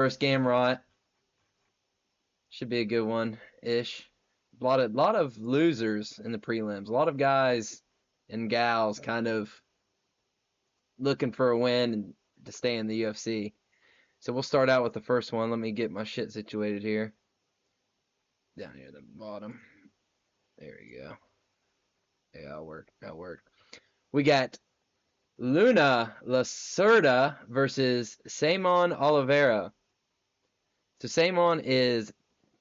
versus Gamrot. Should be a good one-ish. A lot of losers in the prelims. A lot of guys and gals kind of looking for a win and to stay in the UFC. So we'll start out with the first one. Let me get my shit situated here. Down here at the bottom. There we go. Yeah, that'll work. We got Luna Lacerda versus Simon Oliveira. So Simon is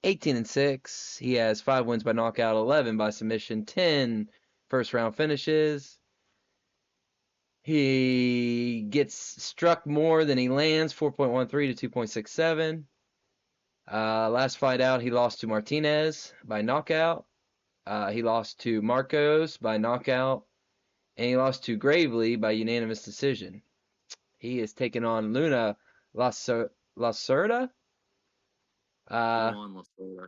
18-6. He has 5 wins by knockout, 11 by submission, 10 first round finishes. He gets struck more than he lands, 4.13 to 2.67. Last fight out, he lost to Martinez by knockout. He lost to Marcos by knockout. And he lost to Gravely by unanimous decision. He is taking on Luna Lacerda. Luan Lacerda.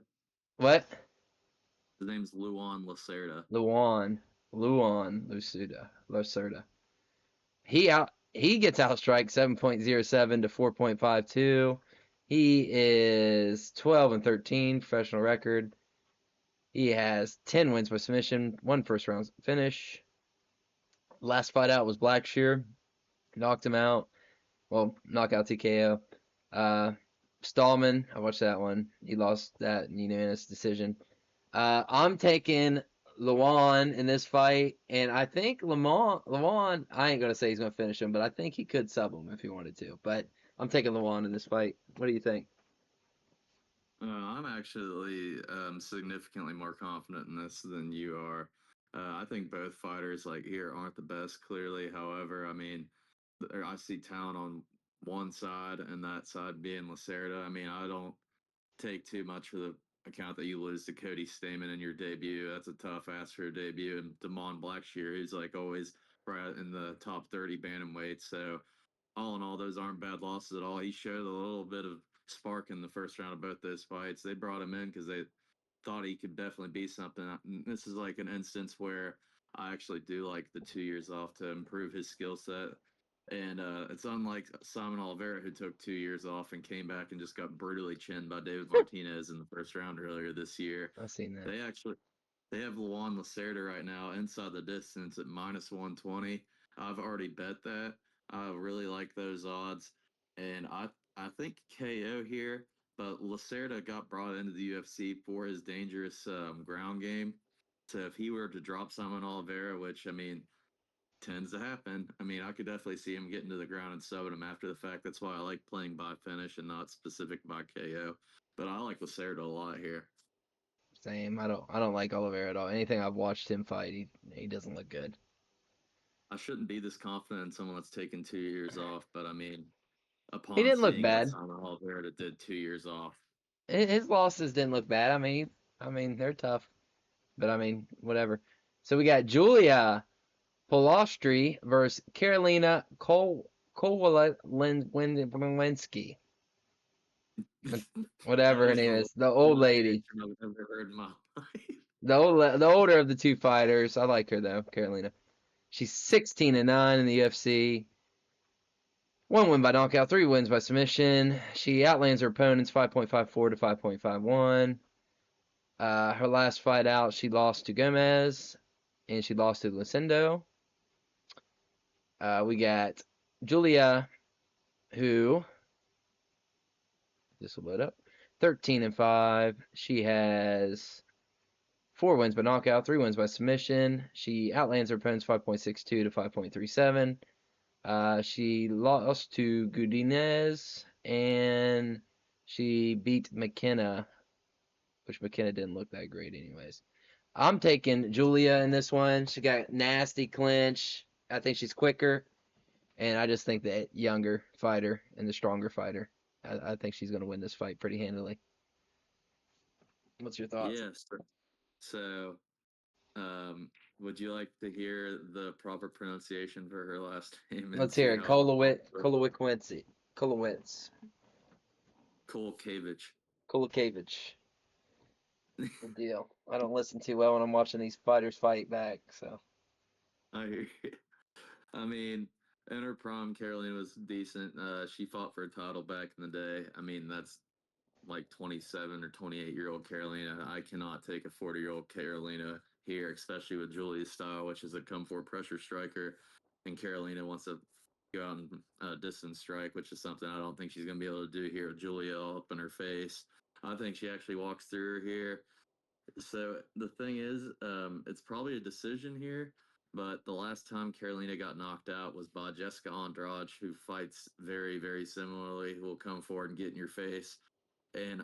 What? His name's Luan Lacerda. Luan Lacerda. He gets outstrike 7.07 to 4.52. He is 12-13 professional record. He has 10 wins by submission, 1 first round finish. Last fight out was Blackshear. Knocked him out. Well, knockout TKO. Stallman, I watched that one. He lost that in unanimous decision. I'm taking Luan in this fight, and I think Luan, I ain't going to say he's going to finish him, but I think he could sub him if he wanted to. But I'm taking Luan in this fight. What do you think? I'm actually significantly more confident in this than you are. I think both fighters here aren't the best, clearly. However, I mean, I see talent on one side and that side being Lacerda. I mean, I don't take too much for the account that you lose to Cody Stamen in your debut. That's a tough ass for a debut. And Damon Blackshear, who's always right in the top 30 bantamweight. So all in all, those aren't bad losses at all. He showed a little bit of spark in the first round of both those fights. They brought him in because they thought he could definitely be something. This is an instance where I actually do like the 2 years off to improve his skill set. And it's unlike Simon Oliveira, who took 2 years off and came back and just got brutally chinned by David Martinez in the first round earlier this year. I've seen that. They have Luan Lacerda right now inside the distance at -120. I've already bet that. I really like those odds, and I think KO here. But Lacerda got brought into the UFC for his dangerous ground game. So if he were to drop Simon Oliveira, which I mean tends to happen. I mean, I could definitely see him getting to the ground and subbing him after the fact. That's why I like playing by finish and not specific by KO. But I like Lacerda a lot here. Same. I don't like Oliveira at all. Anything I've watched him fight, he doesn't look good. I shouldn't be this confident in someone that's taken 2 years off, but I mean, He upon didn't look seeing what bad. Simon Oliveira did 2 years off. His losses didn't look bad. I mean they're tough, but I mean whatever. So we got Julia Polostri versus Karolina Kowalensky. Whatever That her is name the is, the old lady, pronunciation I've ever heard in my life. the older of the two fighters. I like her though, Carolina. She's 16-9 in the UFC. 1 win by knockout, 3 wins by submission. She outlands her opponents 5.54 to 5.51. Her last fight out, she lost to Gomez, and she lost to Lucindo. We got Julia, who this will load up. 13-5. She has 4 wins by knockout, 3 wins by submission. She outlands her opponents 5.62 to 5.37. She lost to Gudinez, and she beat McKenna, which McKenna didn't look that great anyways. I'm taking Julia in this one. She got nasty clinch. I think she's quicker, and I just think the younger fighter and the stronger fighter. I think she's going to win this fight pretty handily. What's your thoughts? Yes. So, would you like to hear the proper pronunciation for her last name and Let's see hear it. how I'm Kolowicz. Kolkavich. Kolakevich. Good deal. I don't listen too well when I'm watching these fighters fight back, so. I hear you. I mean, In her prime, Carolina was decent. She fought for a title back in the day. I mean, that's like 27 or 28-year-old Carolina. I cannot take a 40-year-old Carolina here, especially with Julia's style, which is a come forward pressure striker. And Carolina wants to go out and distance strike, which is something I don't think she's going to be able to do here with Julia all up in her face. I think she actually walks through her here. So the thing is, it's probably a decision here, but the last time Carolina got knocked out was by Jessica Andrade, who fights very, very similarly, who will come forward and get in your face. And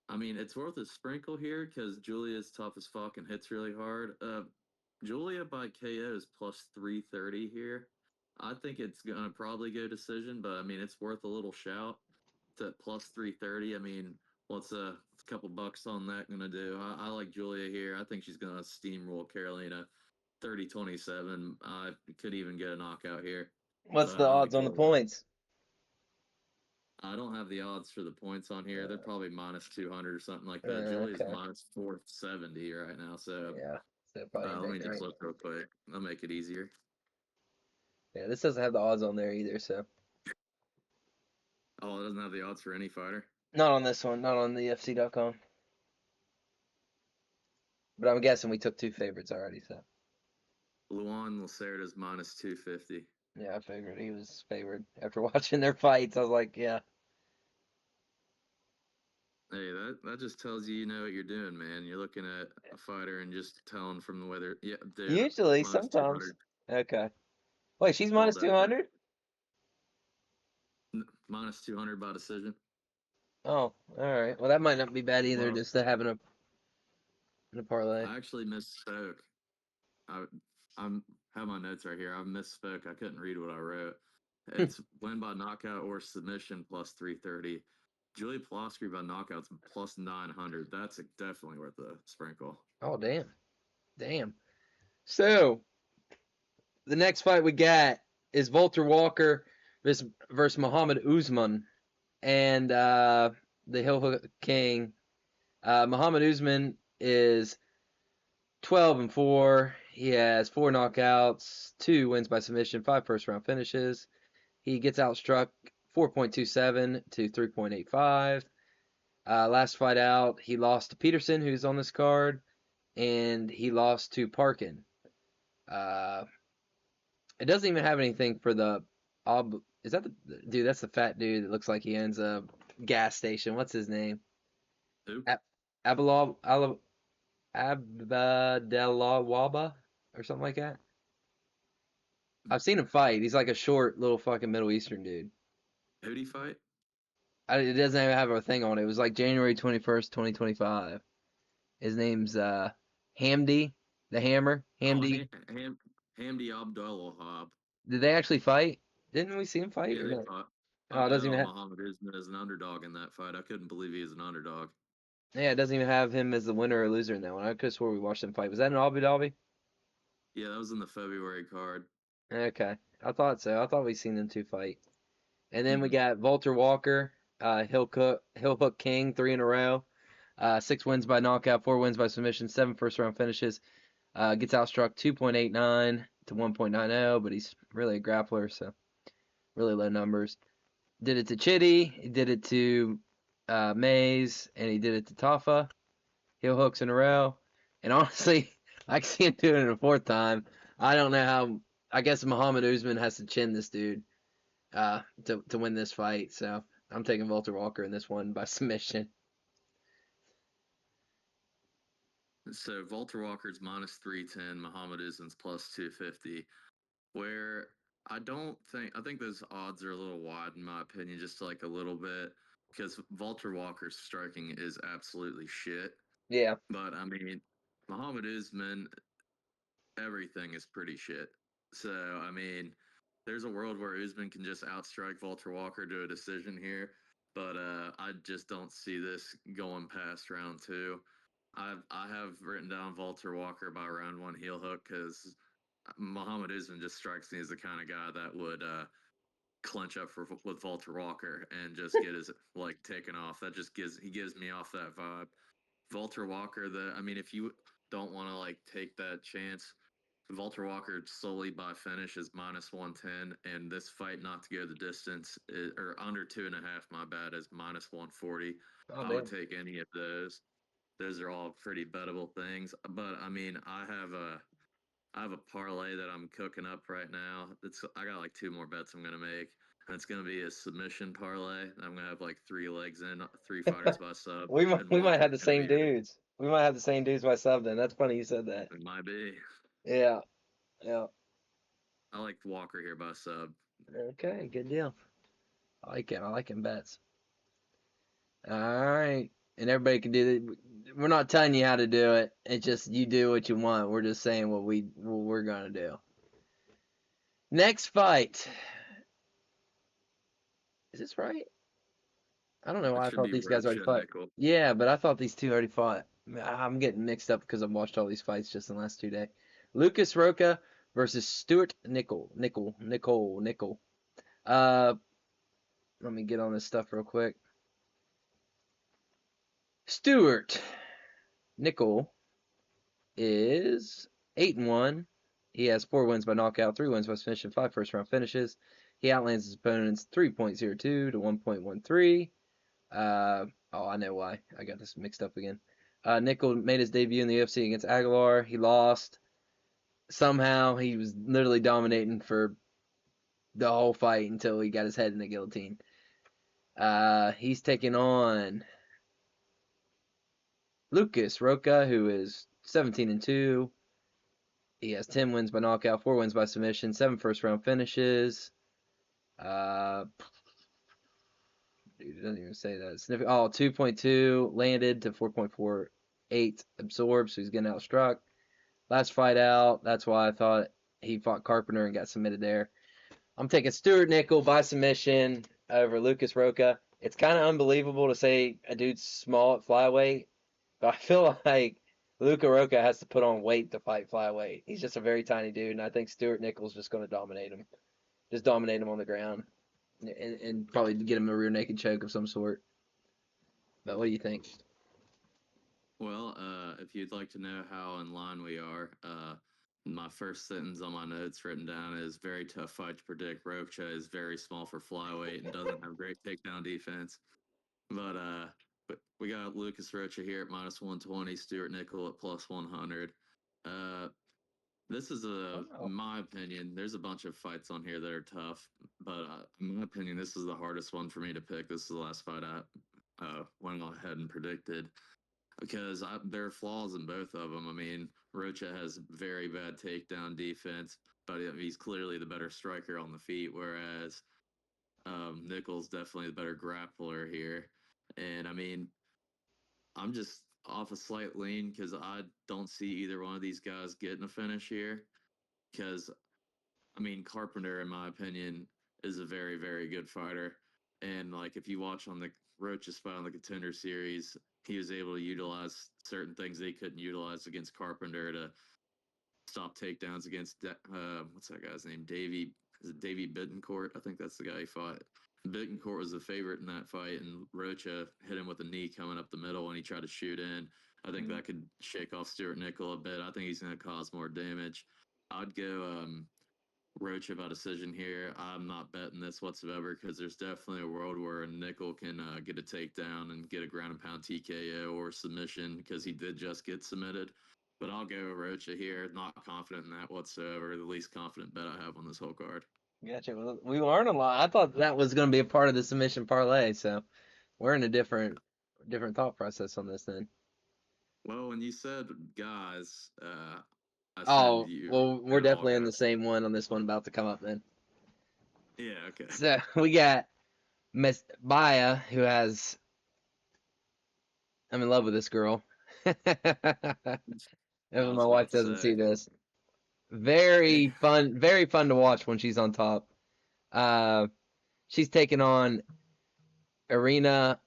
I mean, it's worth a sprinkle here because Julia's tough as fuck and hits really hard. Julia by KO is plus 330 here. I think it's gonna probably go decision, but I mean, it's worth a little shout. It's at plus 330. I mean, what's a couple bucks on that gonna do? I like Julia here. I think she's gonna steamroll Carolina 30-27. I could even get a knockout here, What's but the I odds like on the Julia. points? I don't have the odds for the points on here. They're probably minus 200 or something like that. Julia's Okay. minus 470 right now. So Yeah. So probably ain't let that me just great. look real quick. I'll make it easier. Yeah, this doesn't have the odds on there either, so Oh, it doesn't have the odds for any fighter. not on this one, not on the UFC.com. But I'm guessing we took two favorites already, so Luan Lacerda's minus 250. yeah, I figured he was favored after watching their fights. I was like, yeah. Hey, that just tells you know what you're doing, man. You're looking at a fighter and just telling from the weather. Yeah, dude, Usually, minus sometimes. 200. Okay. Wait, she's Well, minus definitely 200? minus 200 by decision. Oh, all right. Well, that might not be bad either, Well, just to have in a parlay. I actually misspoke. I I'm have my notes right here. I misspoke. I couldn't read what I wrote. It's win by knockout or submission plus 330. Julia Ploskry by knockouts plus 900. That's definitely worth a sprinkle. Oh, damn. Damn. So, the next fight we got is Volter Walker versus Muhammad Usman. And the Hill Hook King. Muhammad Usman is 12-4. He has 4 knockouts, 2 wins by submission, 5 first round finishes. He gets outstruck 4.27 to 3.85. Last fight out, he lost to Peterson, who's on this card, and he lost to Parkin. Uh, it doesn't even have anything for the is that the dude? That's the fat dude that looks like he owns a gas station. What's his name? Who? Ab- Abdelawaba or something like that. I've seen him fight. He's like a short little fucking Middle Eastern dude. Who'd he fight? It doesn't even have a thing on it. It was like January 21st, 2025. His name's Hamdi, the Hammer. Oh, Hamdi. Hamdi Abdulwahab. Did they actually fight? Didn't we see him fight Yeah, or they no? fought. I Oh, it bet doesn't even on have. Muhammad Usman as an underdog in that fight. I couldn't believe he was an underdog. Yeah, it doesn't even have him as the winner or loser in that one. I could have swore we watched him fight. Was that in Abu Dhabi? Yeah, that was in the February card. Okay, I thought so. I thought we seen them two fight. And then we Hmm. got Volter Walker, Hill Hook King, 3 in a row. 6 wins by knockout, 4 wins by submission, 7 first round finishes. Gets outstruck 2.89 to 1.90, but he's really a grappler, so really low numbers. Did it to Chitty, he did it to Mays, and he did it to Tafa. Heel hooks in a row. And honestly, I can see him doing it a fourth time. I don't know how. I guess Muhammad Usman has to chin this dude to win this fight. So I'm taking Volter Walker in this one by submission. So Walter Walker's minus 310, Muhammad Usman's plus 250. Where I think those odds are a little wide in my opinion, just like a little bit, because Walter Walker's striking is absolutely shit. Yeah. But I mean, Muhammad Usman, everything is pretty shit. So I mean, there's a world where Usman can just outstrike Walter Walker to a decision here, but I just don't see this going past round two. I have written down Walter Walker by round one heel hook because Muhammad Usman just strikes me as the kind of guy that would clinch up with Walter Walker and just get his like taken off. That just gives me off that vibe. Walter Walker, I mean, if you don't want to like take that chance, Walter Walker solely by finish is -110, and this fight not to go the distance or under 2.5. My bad is -140. Oh, I would damn. take any of those. Those are all pretty bettable things. But I mean, I have a parlay that I'm cooking up right now. I got like two more bets I'm gonna make, and it's gonna be a submission parlay. I'm gonna have like three legs in, three fighters by sub, and We might have Walker's the gonna same be in it. dudes. We might have the same dudes by sub then. That's funny you said that. It might be. Yeah. Yeah. I like Walker here by sub. Okay, good deal. I like it. I like him bets. All right. And everybody can do it. We're not telling you how to do it. It's just you do what you want. We're just saying what we're gonna do. Next fight. Is this right? I don't know That why I should thought be these guys already Rocha fought. Nickel. Yeah, but I thought these two already fought. I'm getting mixed up because I've watched all these fights just in the last 2 days. Lucas Roca versus Stuart Nickel. Uh, Let me get on this stuff real quick. Stuart Nickel is 8-1. He has 4 wins by knockout, 3 wins by submission, 5 first round finishes. He outlands his opponents 3.02 to 1.13. I know why. I got this mixed up again. Nickel made his debut in the UFC against Aguilar. He lost. Somehow he was literally dominating for the whole fight until he got his head in the guillotine. He's taking on Lucas Roca, who is 17-2. He has 10 wins by knockout, 4 wins by submission, 7 first round finishes. Dude, it doesn't even say that. Oh, 2.2 landed to 4.48 absorbed, so he's getting outstruck. Last fight out, that's why I thought he fought Carpenter and got submitted there. I'm taking Stuart Nickel by submission over Lucas Roca. It's kind of unbelievable to say a dude's small at flyweight, but I feel like Luca Roca has to put on weight to fight flyweight. He's just a very tiny dude, and I think Stuart Nickel's just going to dominate him. Just dominate him on the ground and probably get him a rear naked choke of some sort. But what do you think? Well, if you'd like to know how in line we are, my first sentence on my notes written down is very tough fight to predict. Rocha is very small for flyweight and doesn't have great takedown defense. But we got Lucas Rocha here at -120, Stuart Nickel at +100. Uh, this is in Wow. my opinion, there's a bunch of fights on here that are tough, but in my opinion, this is the hardest one for me to pick. This is the last fight I went ahead and predicted because there are flaws in both of them. I mean, Rocha has very bad takedown defense, but he's clearly the better striker on the feet, whereas Nichols definitely the better grappler here. And I mean, I'm just off a slight lean because I don't see either one of these guys getting a finish here. Because I mean, Carpenter, in my opinion, is a very, very good fighter. And like, if you watch on the Roach's fight on the Contender Series, he was able to utilize certain things they couldn't utilize against Carpenter to stop takedowns against what's that guy's name? Is it Davey Bittencourt? I think that's the guy he fought. Bittencourt was the favorite in that fight, and Rocha hit him with a knee coming up the middle when he tried to shoot in. I think that could shake off Stuart Nickel a bit. I think he's going to cause more damage. I'd go Rocha by decision here. I'm not betting this whatsoever because there's definitely a world where Nickel can get a takedown and get a ground and pound TKO or submission because he did just get submitted. But I'll go Rocha here. Not confident in that whatsoever. The least confident bet I have on this whole card. Gotcha. Well, we learned a lot. I thought that was going to be a part of the submission parlay, so we're in a different thought process on this then. Well, when you said guys, I said Oh, you well, we're go all definitely on the guys. same one on this one about to come up then. Yeah, okay. So we got Miss Baya, who has, I'm in love with this girl. I If my was wife about to doesn't see say. this. Very fun to watch when she's on top. Uh, she's taking on Irina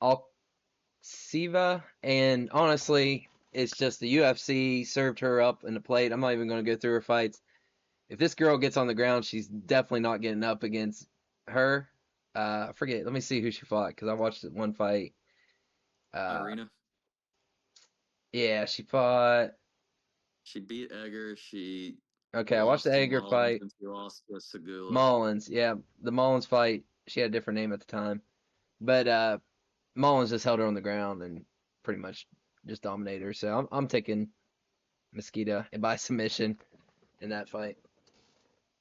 Alksiva, and honestly, it's just the UFC served her up in the plate. I'm not even going to go through her fights. If this girl gets on the ground, she's definitely not getting up against her. I forget. Let me see who she fought because I watched one fight. Uh, Irina. yeah, she fought. She beat Egger. She Okay, I watched the lost to Hager Mullins, fight. and she lost to Segula. Mullins, yeah, the Mullins fight. She had a different name at the time, but Mullins just held her on the ground and pretty much just dominated her. So I'm taking Mosquito by submission in that fight.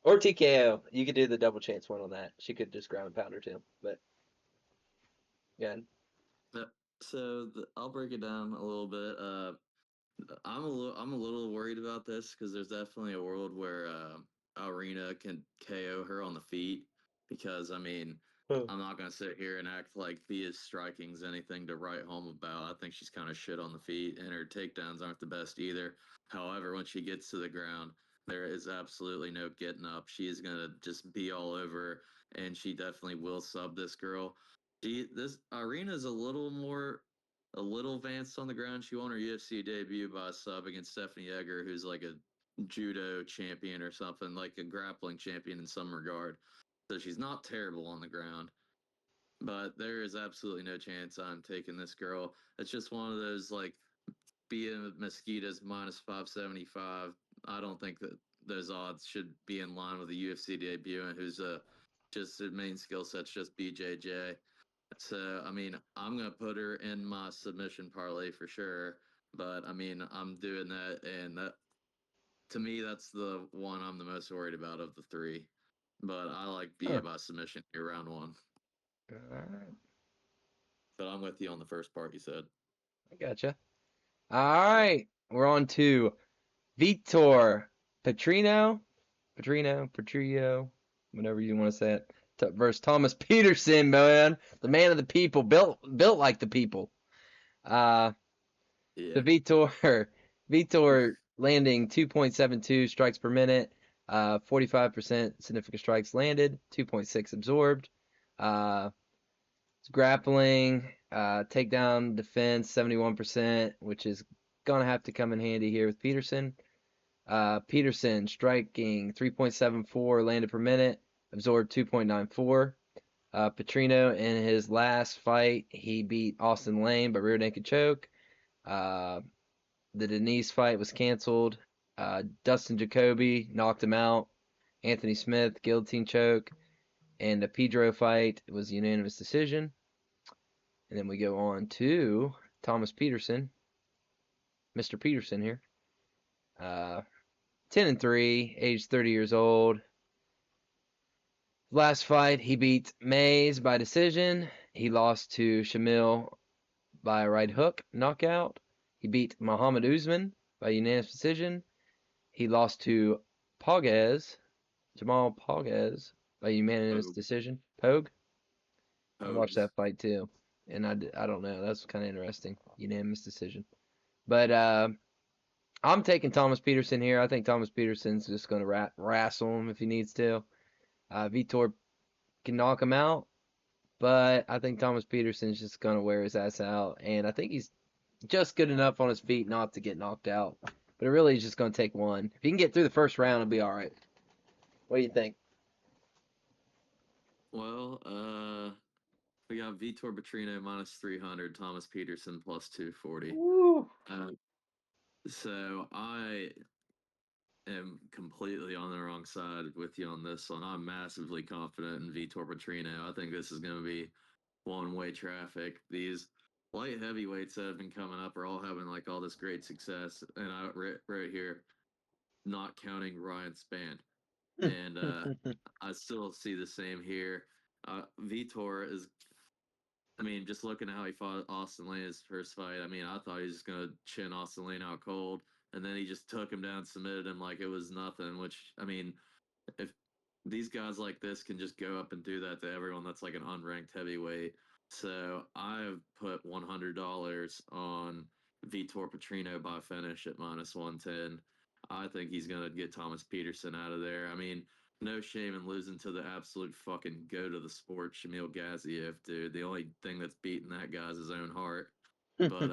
Or TKO. You could do the double chance one on that. She could just ground and pound her too. But yeah. I'll break it down a little bit. I'm a little worried about this because there's definitely a world where Irina can KO her on the feet. Because I mean, Oh. I'm not gonna sit here and act like Thea's striking's anything to write home about. I think she's kind of shit on the feet, and her takedowns aren't the best either. However, when she gets to the ground, there is absolutely no getting up. She is gonna just be all over, and she definitely will sub this girl. This Irina's a little advanced on the ground. She won her UFC debut by a sub against Stephanie Egger, who's like a judo champion or something, like a grappling champion in some regard. So she's not terrible on the ground, but there is absolutely no chance I'm taking this girl. It's just one of those like being Mosquito's minus 575. I don't think that those odds should be in line with the UFC debut and who's just the main skill set's just BJJ. So, I mean, I'm going to put her in my submission parlay for sure. But, I mean, I'm doing that. And that, to me, that's the one I'm the most worried about of the three. But I like Huh. BA by submission here, round one. All right. But I'm with you on the first part you said. I gotcha. All Yeah. right. We're on to Vitor Petrino. Petrillo, whatever you want to say it. Versus Thomas Peterson, man. The man of the people. Built like the people. Uh Yeah. The Vitor landing 2.72 strikes per minute, 45% significant strikes landed, 2.6 absorbed. Uh, Grappling, takedown defense 71%, which is gonna have to come in handy here with Peterson. Peterson striking 3.74 landed per minute, absorbed 2.94. Petrino in his last fight, he beat Austin Lane by rear naked choke. Uh, the Denise fight was canceled. Dustin Jacoby knocked him out. Anthony Smith, guillotine choke. And the Pedro fight was a unanimous decision. And then we go on to Thomas Peterson, Mr. Peterson here. Uh, 10-3, age 30 years old. Last fight, he beat Mays by decision. He lost to Shamil by a right hook knockout. He beat Muhammad Usman by unanimous decision. He lost to Pogues, Jamal Pogues, by unanimous Pogue. decision. Pogue? I watched Pogues. that fight too, and I don't know. That's kind of interesting. Unanimous decision. But I'm taking Thomas Peterson here. I think Thomas Peterson's just going to wrestle him if he needs to. Vitor can knock him out, but I think Thomas Peterson's just going to wear his ass out, and I think he's just good enough on his feet not to get knocked out. But it really is just going to take one. If he can get through the first round, it'll be all right. What do you think? Well, we got Vitor Petrino minus 300, Thomas Peterson plus 240. Woo. Uh, so I am completely on the wrong side with you on this one. I'm massively confident in Vitor Petrino. I think this is going to be one-way traffic. These light heavyweights that have been coming up are all having like all this great success, and I right here, not counting Ryan Spann, and I still see the same here. Vitor is. I mean, just looking at how he fought Austin Lane his first fight, I mean, I thought he was just gonna chin Austin Lane out cold, and then he just took him down, submitted him like it was nothing. Which I mean, if these guys like this can just go up and do that to everyone that's like an unranked heavyweight. So I've put $100 on Vitor Petrino by finish at minus 110. I think he's going to get Thomas Peterson out of there. I mean, no shame in losing to the absolute fucking goat of the sport, Shamil Gaziev, dude. The only thing that's beating that guy is his own heart. But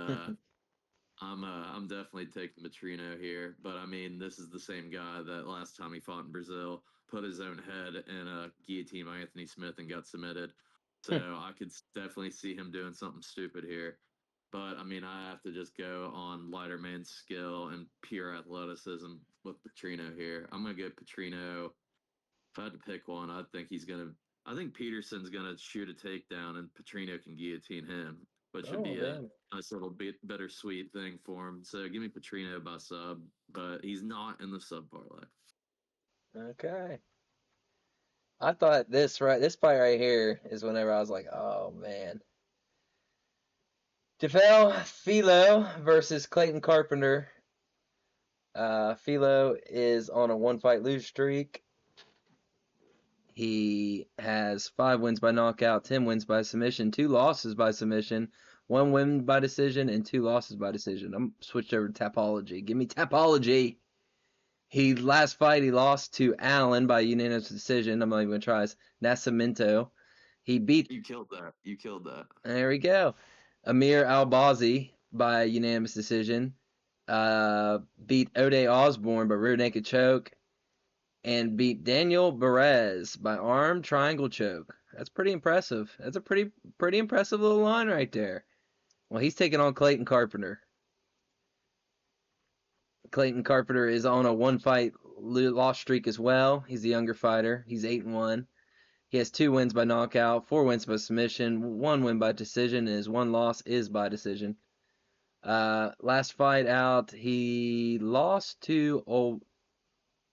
I'm definitely taking Matrino here, but I mean this is the same guy that last time he fought in Brazil put his own head in a guillotine by Anthony Smith and got submitted. So I could definitely see him doing something stupid here. But I mean, I have to just go on lighter man's skill and pure athleticism with Petrino here. I'm gonna go Petrino. If I had to pick one, I think he's gonna. I think Peterson's gonna shoot a takedown, and Petrino can guillotine him, which would Oh, be a damn. nice little bit bittersweet thing for him. So give me Petrino by sub, but he's not in the sub parlay. Okay. I thought this fight right here is whenever I was like, oh man. Jafel Philo versus Clayton Carpenter. Philo is on a one fight lose streak. He has 5 wins by knockout, 10 wins by submission, 2 losses by submission, 1 win by decision, and 2 losses by decision. I'm switched over to Tapology. Give me Tapology. Last fight he lost to Allen by unanimous decision. I'm not even gonna try his Nascimento. He beat You killed that. You killed that. There we go. Amir Albazi by unanimous decision. Beat Ode Osborne by rear naked choke. And beat Daniel Perez by arm triangle choke. That's pretty impressive. That's a pretty impressive little line right there. Well, he's taking on Clayton Carpenter. Clayton Carpenter is on a one fight loss streak as well. He's a younger fighter. He's 8-1. He has 2 wins by knockout, 4 wins by submission, 1 win by decision, and his 1 loss is by decision. Last fight out, he lost to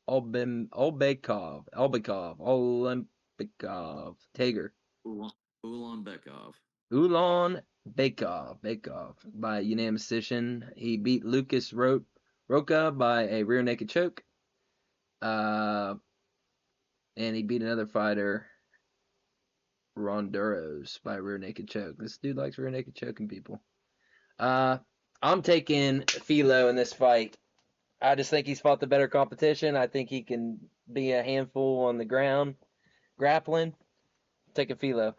Olbekov, Tager, Ulan Bekov. Ulan Bekov by unanimous decision. He beat Lucas Roca by a rear naked choke. And he beat another fighter, Ronduros, by a rear naked choke. This dude likes rear naked choking people. I'm taking Philo in this fight. I just think he's fought the better competition. I think he can be a handful on the ground, grappling. Take a Philo.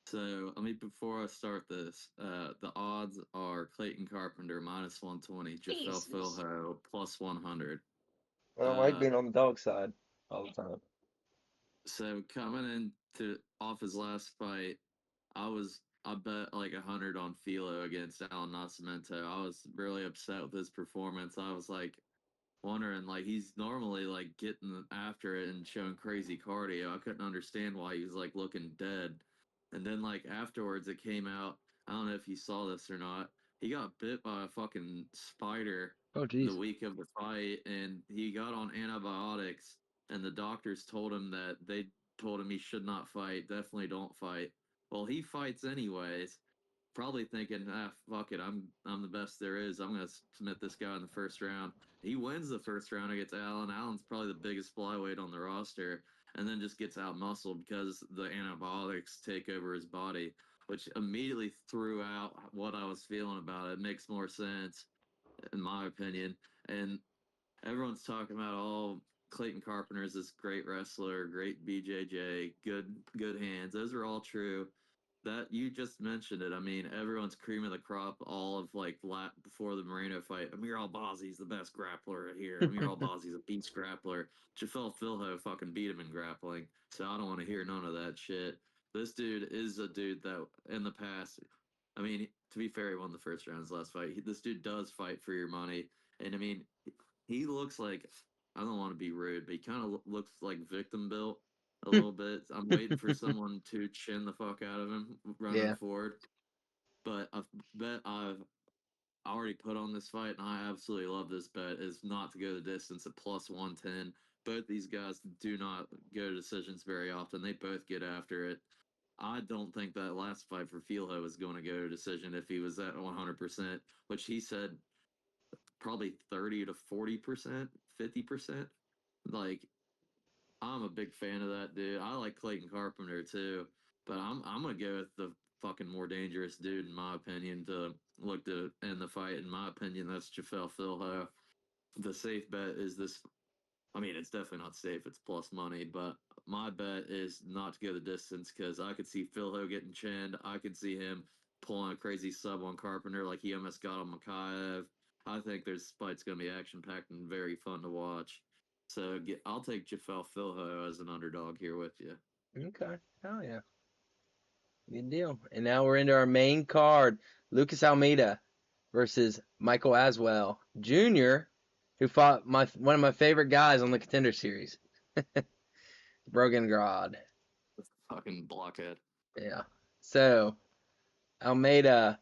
So, I mean, before I start this, the odds are Clayton Carpenter minus 120, Jafel Jesus. Filho plus 100. I don't like Uh, being on the dog side all the time. so coming into off his last fight, I bet like 100 on Philo against Alan Nascimento. I was really upset with his performance. I was like, wondering like he's normally like getting after it and showing crazy cardio. I couldn't understand why he was like looking dead. And then like afterwards it came out, I don't know if you saw this or not. He got bit by a fucking spider Oh, the jeez. week of the fight and he got on antibiotics and the doctors told him that they told him he should not fight, definitely don't fight. Well, he fights anyways, probably thinking, fuck it, I'm the best there is. I'm gonna submit this guy in the first round. He wins the first round against Allen. Allen's probably the biggest flyweight on the roster, and then just gets out muscled because the antibiotics take over his body, which immediately threw out what I was feeling about it. It makes more sense, in my opinion. And everyone's talking about Clayton Carpenter is this great wrestler, great BJJ, good hands. Those are all true. That you just mentioned it. I mean, everyone's cream of the crop. All of like before the Moreno fight, Amir Albazi's the best grappler here. Amir Albazi's a beast grappler. Jafel Filho fucking beat him in grappling. So I don't want to hear none of that shit. This dude is a dude that in the past, I mean, to be fair, he won the first round his last fight. This dude does fight for your money, and I mean, he looks like, I don't want to be rude, but he kind of looks like victim built a little bit. I'm waiting for someone to chin the fuck out of him running Yeah. forward. But a bet I've already put on this fight, and I absolutely love this bet, is not to go the distance at plus 110. Both these guys do not go to decisions very often. They both get after it. I don't think that last fight for Fieldho was going to go to decision if he was at 100%, which he said probably 30 to 40%, 50%. Like, I'm a big fan of that dude. I like Clayton Carpenter too, but I'm gonna go with the fucking more dangerous dude in my opinion to look to end the fight. In my opinion, that's Jafel Filho. The safe bet is this. I mean, it's definitely not safe. It's plus money, but my bet is not to go the distance because I could see Filho getting chinned. I could see him pulling a crazy sub on Carpenter like he almost got on Makayev. I think this fight's going to be action packed and very fun to watch. So I'll take Jafel Filho as an underdog here with you. Okay. Hell yeah. Good deal. And now we're into our main card. Lucas Almeida versus Michael Aswell Jr., who fought one of my favorite guys on the Contender Series, Grad. Fucking blockhead. Yeah. So Almeida,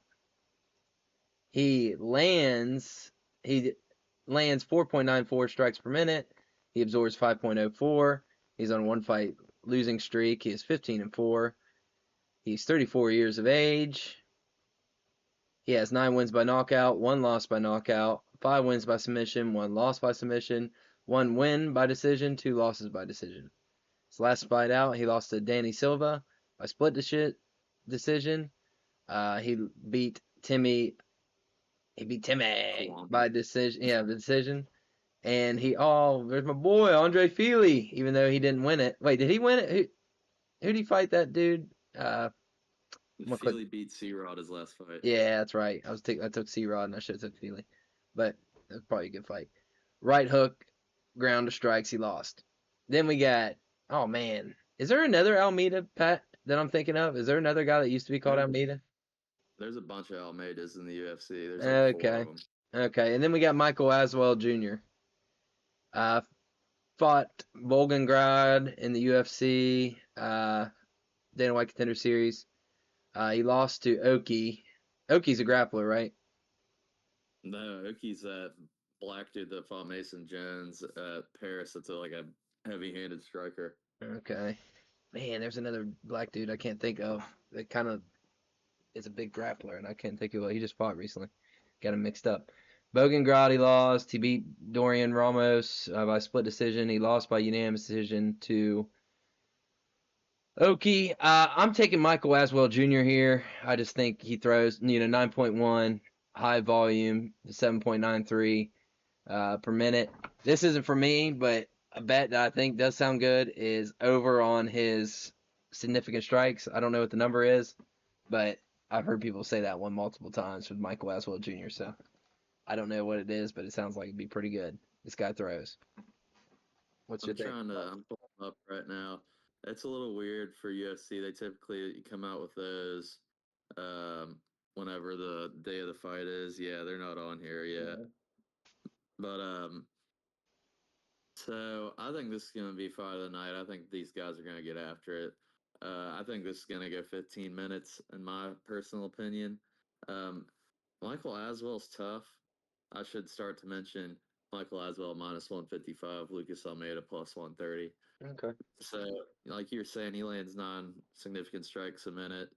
he lands 4.94 strikes per minute. He absorbs 5.04. He's on a one fight losing streak. He is 15-4. He's 34 years of age. He has 9 wins by knockout, 1 loss by knockout, 5 wins by submission, 1 loss by submission, 1 win by decision, 2 losses by decision. His last fight out, he lost to Danny Silva by split decision. He beat Timmy. He beat Timmy by decision. Yeah, the decision. And there's my boy Andre Feely. Even though he didn't win it. Wait, did he win it? Who did he fight? That dude. Feely beat C-Rod his last fight. Yeah, that's right. I took C-Rod and I should have took Feely, but it was probably a good fight. Right hook, ground to strikes. He lost. Then we got. Oh man, is there another Almeida, Pat, that I'm thinking of? Is there another guy that used to be called Almeida? There's a bunch of Almeidas in the UFC. There's like 4 of them. Okay, and then we got Michael Aswell Jr. Fought Volgograd in the UFC, Dana White Contender Series. He lost to Oki. Oki's a grappler, right? No, Oki's that black dude that fought Mason Jones at Paris. That's like a heavy-handed striker. Okay. Man, there's another black dude I can't think of that kind of is a big grappler, and I can't think of what he just fought recently. Got him mixed up. Bogengard, he lost. He beat Dorian Ramos by split decision. He lost by unanimous decision to Oki. I'm taking Michael Aswell Jr. here. I just think he throws, 9.1, high volume, 7.93 per minute. This isn't for me, but a bet that I think does sound good is over on his significant strikes. I don't know what the number is, but I've heard people say that one multiple times with Michael Aswell Jr., so I don't know what it is, but it sounds like it'd be pretty good. This guy throws. What's your thing? I'm pulling up right now. It's a little weird for UFC. They typically come out with those whenever the day of the fight is. Yeah, they're not on here yet. But so I think this is gonna be fight of the night. I think these guys are gonna get after it. I think this is gonna go 15 minutes, in my personal opinion. Michael Aswell's tough. I should start to mention Michael Aswell minus 155, Lucas Almeida plus 130. Okay. So, like you were saying, he lands 9 significant strikes a minute,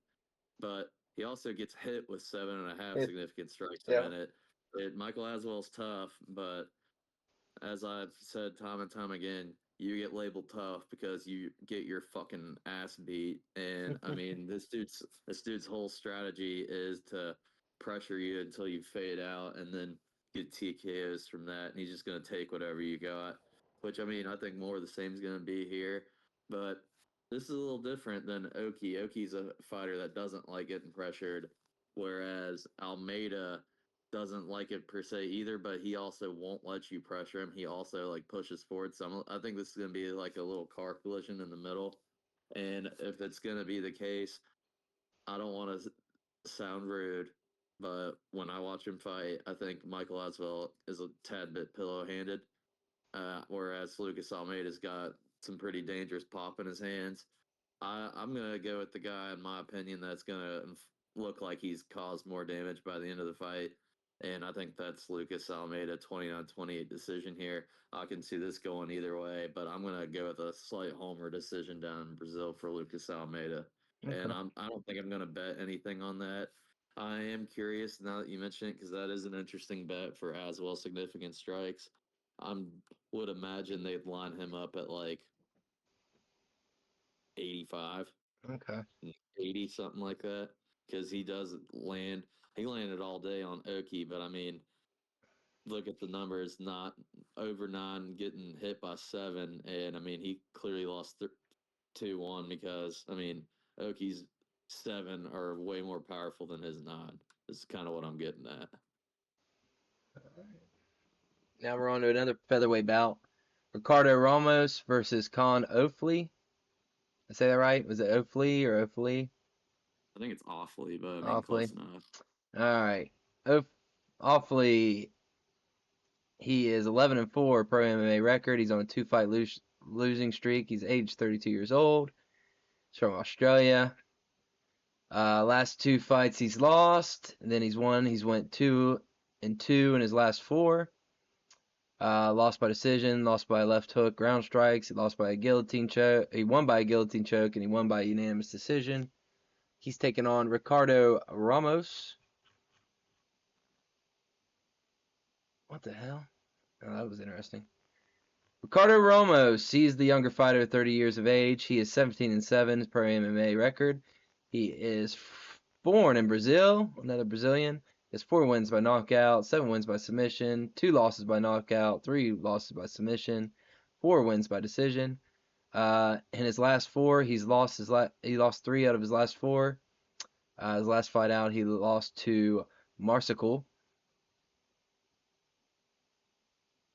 but he also gets hit with 7.5 significant strikes a minute. Michael Aswell's tough, but as I've said time and time again, you get labeled tough because you get your fucking ass beat. And I mean, this dude's whole strategy is to pressure you until you fade out and then get TKOs from that. And he's just gonna take whatever you got. Which I mean, I think more of the same is gonna be here. But this is a little different than Oki. Oki's a fighter that doesn't like getting pressured, whereas Almeida doesn't like it per se either, but he also won't let you pressure him. He also like pushes forward. So I think this is going to be like a little car collision in the middle. And if it's going to be the case, I don't want to sound rude, but when I watch him fight, I think Michael Aswell is a tad bit pillow-handed, whereas Lucas Almeida's got some pretty dangerous pop in his hands. I'm going to go with the guy, in my opinion, that's going to look like he's caused more damage by the end of the fight. And I think that's Lucas Almeida, 29-28 decision here. I can see this going either way, but I'm going to go with a slight homer decision down in Brazil for Lucas Almeida. Okay. And I don't think I'm going to bet anything on that. I am curious now that you mention it because that is an interesting bet for Aswell significant strikes. I would imagine they'd line him up at like 85. Okay. 80, something like that. Because he does land. He landed all day on Oki, but I mean, look at the numbers, not over 9, getting hit by 7. And I mean, he clearly lost 2-1 because, I mean, Oki's 7 are way more powerful than his 9. Is kind of what I'm getting at. Now we're on to another featherweight bout. Ricardo Ramos versus Con Ofli. I say that right? Was it Ofli or Ofli? I think it's awfully, but I mean, close Awfully. enough. All right. Awfully, he is 11-4 pro MMA record. He's on a 2-fight losing streak. He's aged 32 years old. He's from Australia. Last 2 fights he's lost, and then he's won. He's went 2-2 in his last 4. Lost by decision, lost by a left hook, ground strikes. He lost by a guillotine choke. He won by a guillotine choke, and he won by a unanimous decision. He's taken on Ricardo Ramos. What the hell? Oh, that was interesting. Ricardo Ramos, he's the younger fighter, 30 years of age. He is 17-7 per MMA record. He is born in Brazil, another Brazilian. He has 4 wins by knockout, 7 wins by submission, 2 losses by knockout, 3 losses by submission, 4 wins by decision. In his last 4, he lost 3 out of his last 4. His last fight out, he lost to Marsical,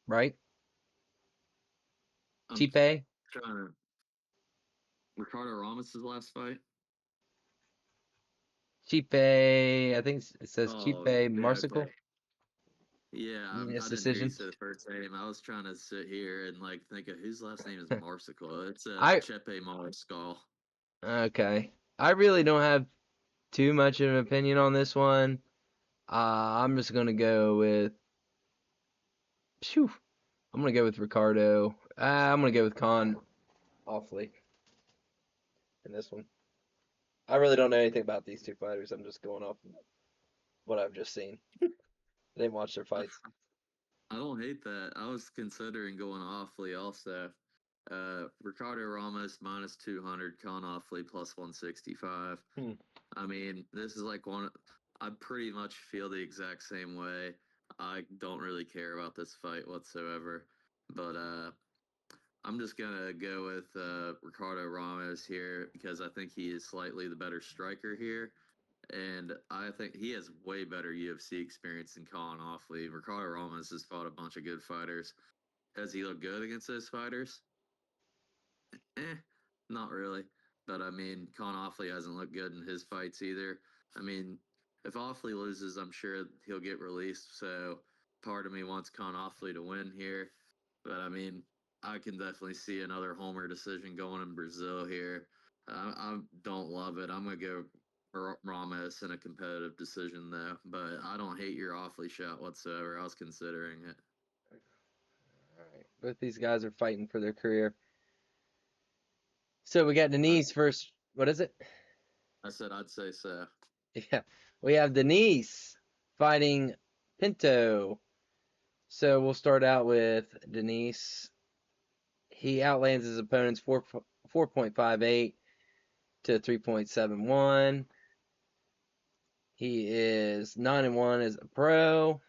right? I'm Chipe? trying to. Ricardo Ramos' last fight. Chipe, I think it says Chipe Oh, yeah, Marsical. okay. Yeah, Unanimous I didn't hear you decision. say the first name. I was trying to sit here and like think of whose last name is Marsical. It's I Chepe Mariscal. okay. I really don't have too much of an opinion on this one. I'm just gonna go with. Phew, I'm gonna go with Ricardo. I'm gonna go with Khan awfully in this one. I really don't know anything about these two fighters. I'm just going off what I've just seen. I didn't watch their I, fights. I don't hate that. I was considering going awfully also. Ricardo Ramos minus 200, Con Offley plus 165. Hmm. I mean, this is like one. I pretty much feel the exact same way. I don't really care about this fight whatsoever. But I'm just gonna go with Ricardo Ramos here because I think he is slightly the better striker here, and I think he has way better UFC experience than Colin Offley. Ricardo Ramos has fought a bunch of good fighters. Does he look good against those fighters? Eh, not really. But I mean, Con Offley hasn't looked good in his fights either. I mean, if Offley loses, I'm sure he'll get released. So part of me wants Con Offley to win here. But I mean, I can definitely see another homer decision going in Brazil here. I don't love it. I'm gonna go Ramos in a competitive decision though. But I don't hate your Offley shot whatsoever. I was considering it. All right. Both these guys are fighting for their career. So we got I, Denise first. What is it? I said I'd say so. Yeah. We have Denise fighting Pinto. So we'll start out with Denise. He outlands his opponents 4.58 to 3.71. He is 9-1 as a pro.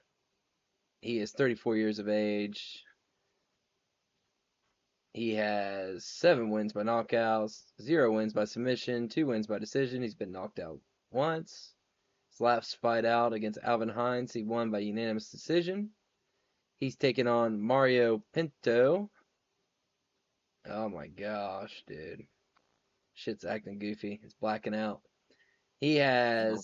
He is 34 years of age. He has 7 wins by knockouts, 0 wins by submission, 2 wins by decision. He's been knocked out once. His last fight out against Alvin Hines, he won by unanimous decision. He's taken on Mario Pinto. Oh my gosh, dude. Shit's acting goofy. It's blacking out. Oh,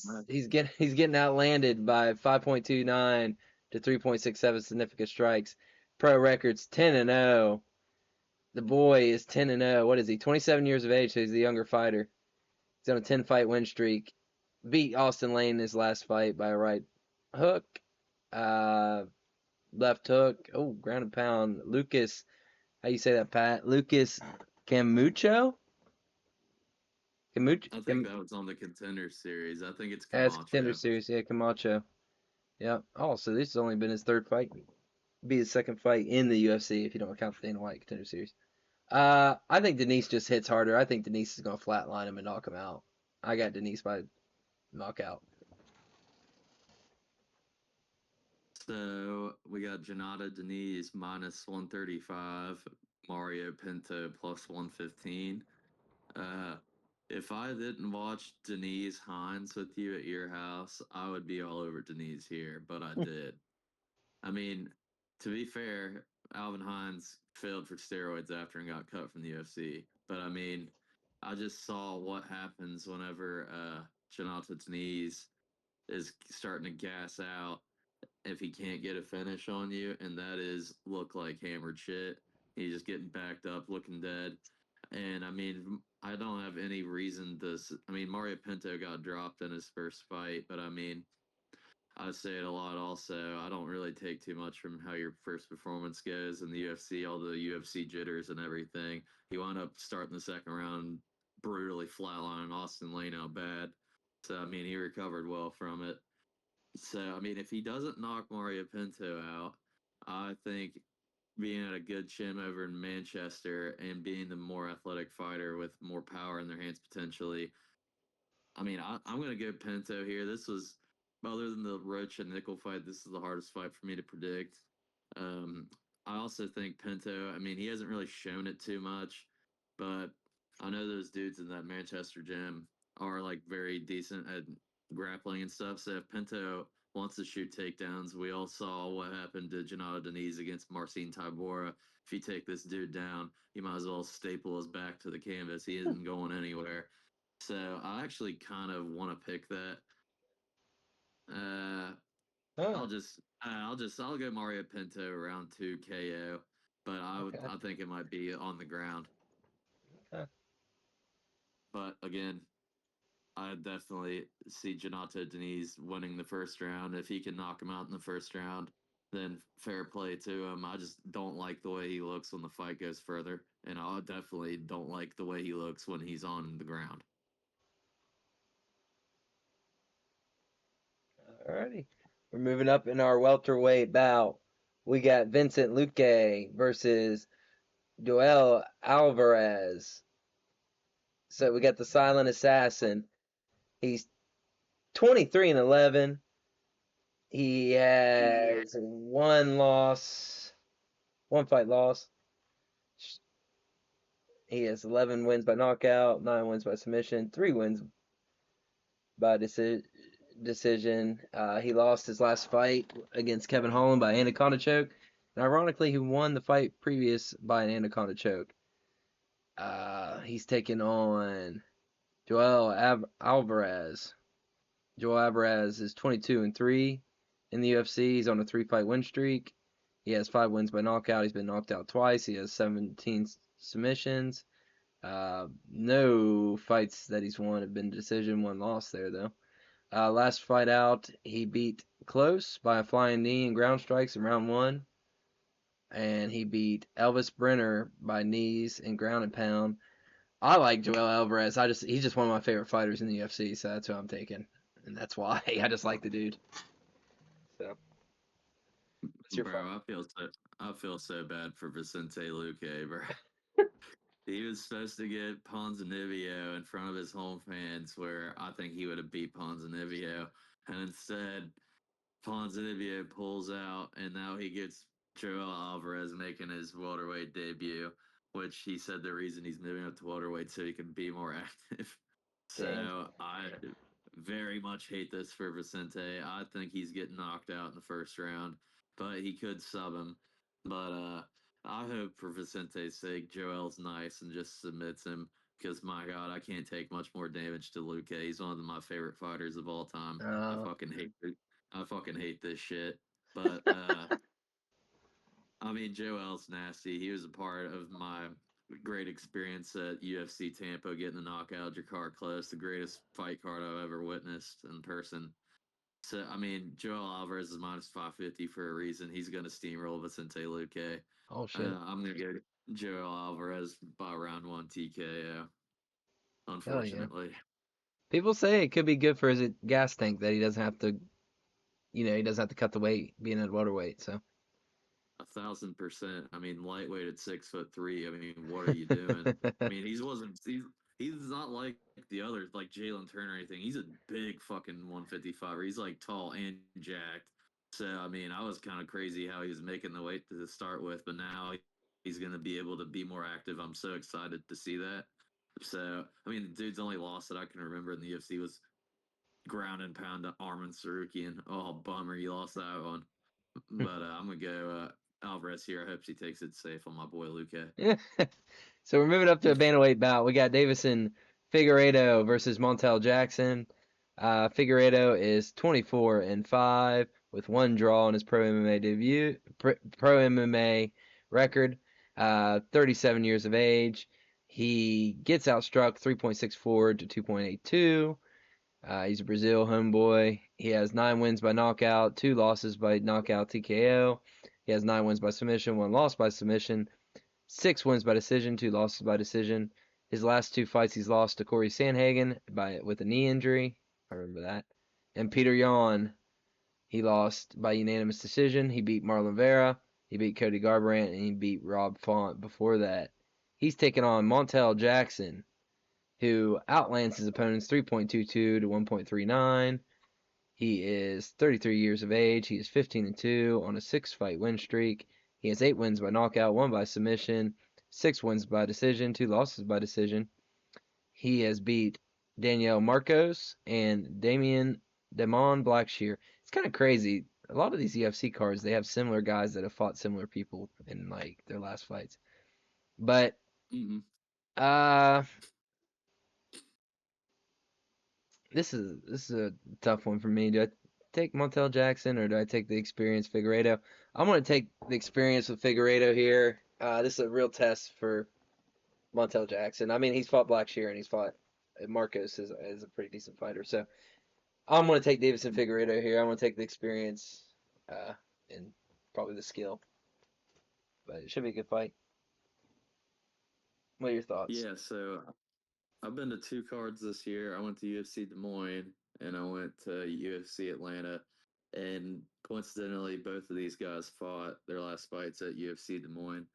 man. He's getting outlanded by 5.29 to 3.67 significant strikes. Pro records 10-0. The boy is 10-0. What is he? 27 years of age, so he's the younger fighter. He's on a 10-fight win streak. Beat Austin Lane in his last fight by a right hook. Uh, left hook. Oh, ground and pound. Lucas, how you say that, Pat? Lucas Camucho? Camucho? I think that was on the contender series. I think it's That's contender Camacho. series. Yeah, Camacho. Yeah. Oh, so this has only been his third fight. Be his second fight in the UFC if you don't count the Dana White contender series. I think Denise just hits harder. I think Denise is gonna flatline him and knock him out. I got Denise by knockout. So we got Janata Denise minus 135, Mario Pinto plus 115. Uh, if I didn't watch Denise Hines with you at your house, I would be all over Denise here, but I did. I mean, to be fair, Alvin Hines failed for steroids after and got cut from the UFC. But I mean, I just saw what happens whenever Jonathan's knees is starting to gas out if he can't get a finish on you, and that is look like hammered shit. He's just getting backed up, looking dead. And I mean, I don't have any reason to. I mean, Mario Pinto got dropped in his first fight, but I mean, I say it a lot also. I don't really take too much from how your first performance goes in the UFC, all the UFC jitters and everything. He wound up starting the second round brutally flatlining Austin Lane out bad. So, I mean, he recovered well from it. So, I mean, if he doesn't knock Mario Pinto out, I think being at a good gym over in Manchester and being the more athletic fighter with more power in their hands potentially, I mean, I'm going to go Pinto here. This was, other than the Roach and Nickel fight, this is the hardest fight for me to predict. Um, I also think Pinto, I mean, he hasn't really shown it too much, but I know those dudes in that Manchester gym are like very decent at grappling and stuff. So if Pinto wants to shoot takedowns, we all saw what happened to Janata Deniz against Marcin Tybura. If you take this dude down, you might as well staple his back to the canvas. He isn't going anywhere. So I actually kind of want to pick that. Uh, Huh. I'll go Mario Pinto round two KO, but Okay. I think it might be on the ground. Okay. But again, I definitely see Janato Deniz winning the first round. If he can knock him out in the first round, then fair play to him. I just don't like the way he looks when the fight goes further, and I definitely don't like the way he looks when he's on the ground. Alrighty. We're moving up in our welterweight bout. We got Vincent Luque versus Joel Alvarez. So we got the silent assassin. He's 23-11. He has one fight loss. He has 11 wins by knockout, 9 wins by submission, 3 wins by decision. He lost his last fight against Kevin Holland by anaconda choke. And ironically, he won the fight previous by an anaconda choke. He's taking on Joel Alvarez. Joel Alvarez is 22-3 in the UFC. He's on a 3-fight win streak. He has 5 wins by knockout. He's been knocked out twice. He has 17 submissions. No fights that he's won have been decision, one loss there though. Last fight out, he beat Close by a flying knee and ground strikes in round 1. And he beat Elvis Brenner by knees and ground and pound. I like Joel Alvarez. He's just one of my favorite fighters in the UFC, so that's who I'm taking. And that's why I just like the dude. So, what's your Bro, fight? I feel so bad for Vicente Luque, bro. He was supposed to get Ponzinibbio in front of his home fans, where I think he would have beat Ponzinibbio, and instead Ponzinibbio pulls out, and now he gets Joel Alvarez making his welterweight debut, which he said the reason he's moving up to welterweight so he can be more active. Damn. So I very much hate this for Vicente. I think he's getting knocked out in the first round, but he could sub him. But I hope for Vicente's sake, Joel's nice and just submits him. Because my God, I can't take much more damage to Luque. He's one of my favorite fighters of all time. I Uh, fucking hate it. I fucking hate this shit. But I mean, Joel's nasty. He was a part of my great experience at UFC Tampa, getting the knockout Jakar Close, the greatest fight card I've ever witnessed in person. So I mean, Joel Alvarez is minus 550 for a reason. He's going to steamroll Vicente Luque. oh shit. I'm going to go Joel Alvarez by round one TKO. Hell yeah. Unfortunately. People say it could be good for his gas tank that he doesn't have to, he doesn't have to cut the weight being at welterweight. So. 1,000%. I mean, lightweight at 6'3". I mean, what are you doing? I mean, he's not like the others, like Jalen Turner or anything. He's a big fucking 155. He's like tall and jacked. So I mean, I was kind of crazy how he was making the weight to start with, but now he's going to be able to be more active. I'm so excited to see that. So I mean, the dude's only loss that I can remember in the UFC was ground and pound to Armin Sarukian. Oh, bummer, you lost that one. But I'm gonna go Alvarez here. I hope he takes it safe on my boy Luque. So we're moving up to a bantamweight bout. We got Davison Figueiredo versus Montel Jackson. Figueiredo is 24-5 with one draw in his pro MMA debut, pro MMA record. 37 years of age. He gets outstruck 3.64 to 2.82. He's a Brazil homeboy. He has 9 wins by knockout, 2 losses by knockout TKO. He has 9 wins by submission, 1 loss by submission, 6 wins by decision, 2 losses by decision. His last 2 fights, he's lost to Corey Sandhagen with a knee injury. I remember that. And Peter Yan, he lost by unanimous decision. He beat Marlon Vera, he beat Cody Garbrandt, and he beat Rob Font before that. He's taken on Montel Jackson, who outlands his opponents 3.22 to 1.39. He is 33 years of age. He is 15-2 on a 6-fight win streak. He has 8 wins by knockout, 1 by submission, 6 wins by decision, 2 losses by decision. He has beat Daniel Marcos and Damon Blackshear. It's kind of crazy. A lot of these UFC cards, they have similar guys that have fought similar people in like their last fights. But Hmm. uh this is a tough one for me. Do I take Montel Jackson or do I take the experienced Figueiredo? I'm gonna take the experience with Figueiredo here. This is a real test for Montel Jackson. I mean, he's fought Blackshear and he's fought Marcos is a pretty decent fighter. So I'm gonna take Davison Figueiredo here. I'm gonna take the experience uh, and probably the skill, but it should be a good fight. What are your thoughts? Yeah, so I've been to two cards this year. I went to UFC Des Moines and I went to UFC Atlanta. And coincidentally, both of these guys fought their last fights at UFC Des Moines.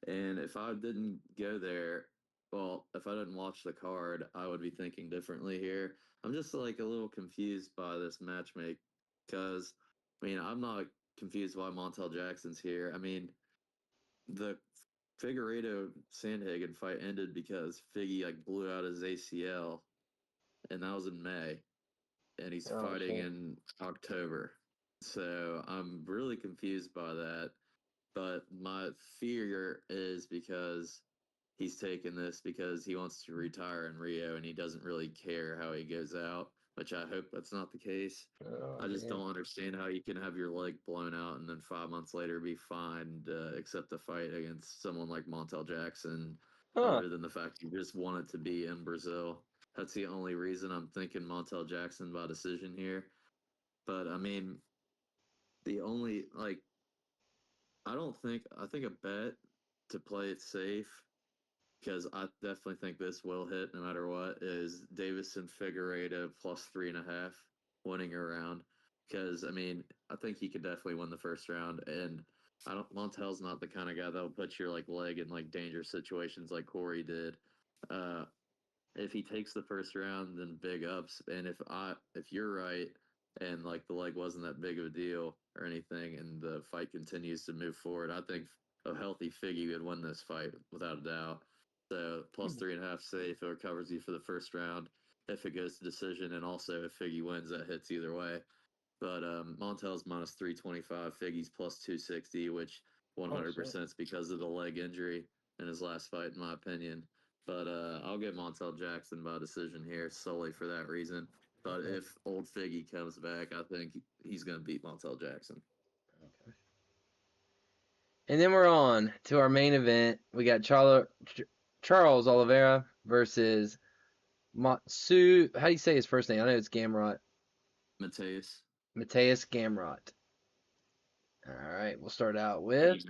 And if I didn't go there, well, if I didn't watch the card, I would be thinking differently here. I'm just like a little confused by this matchmake because, I mean, I'm not confused why Montel Jackson's here. I mean, the Figueiredo Sandhagen fight ended because Figgy like blew out his ACL, and that was in May, and he's Oh fighting shit. in October. So I'm really confused by that. But my fear is because he's taking this because he wants to retire in Rio and he doesn't really care how he goes out, which I hope that's not the case. Oh I just man. don't understand how you can have your leg blown out and then 5 months later be fine to accept a fight against someone like Montel Jackson, Huh. other than the fact you just want it to be in Brazil. That's the only reason I'm thinking Montel Jackson by decision here. But I mean, the only like I think a bet to play it safe because I definitely think this will hit no matter what is Davison Figueiredo plus 3.5 winning around. Because I mean, I think he could definitely win the first round, and I don't. Montel's not the kind of guy that'll put your like leg in like dangerous situations like Corey did. Uh, if he takes the first round, then big ups. And if you're right, and like the leg wasn't that big of a deal or anything, and the fight continues to move forward, I think a healthy Figgy would win this fight without a doubt. So plus 3.5 safe, it recovers you for the first round if it goes to decision, and also if Figgy wins, that hits either way. But Montel's minus 325, Figgy's plus 260, which Oh shit. 100% is because of the leg injury in his last fight, in my opinion. But I'll get Montel Jackson by decision here solely for that reason. But Okay. if old Figgy comes back, I think he's going to beat Montel Jackson. Okay. And then we're on to our main event. We got Charles Oliveira versus Matsu. How do you say his first name? I know it's Gamrot. Mateus. Mateus Gamrot. All right, we'll start out with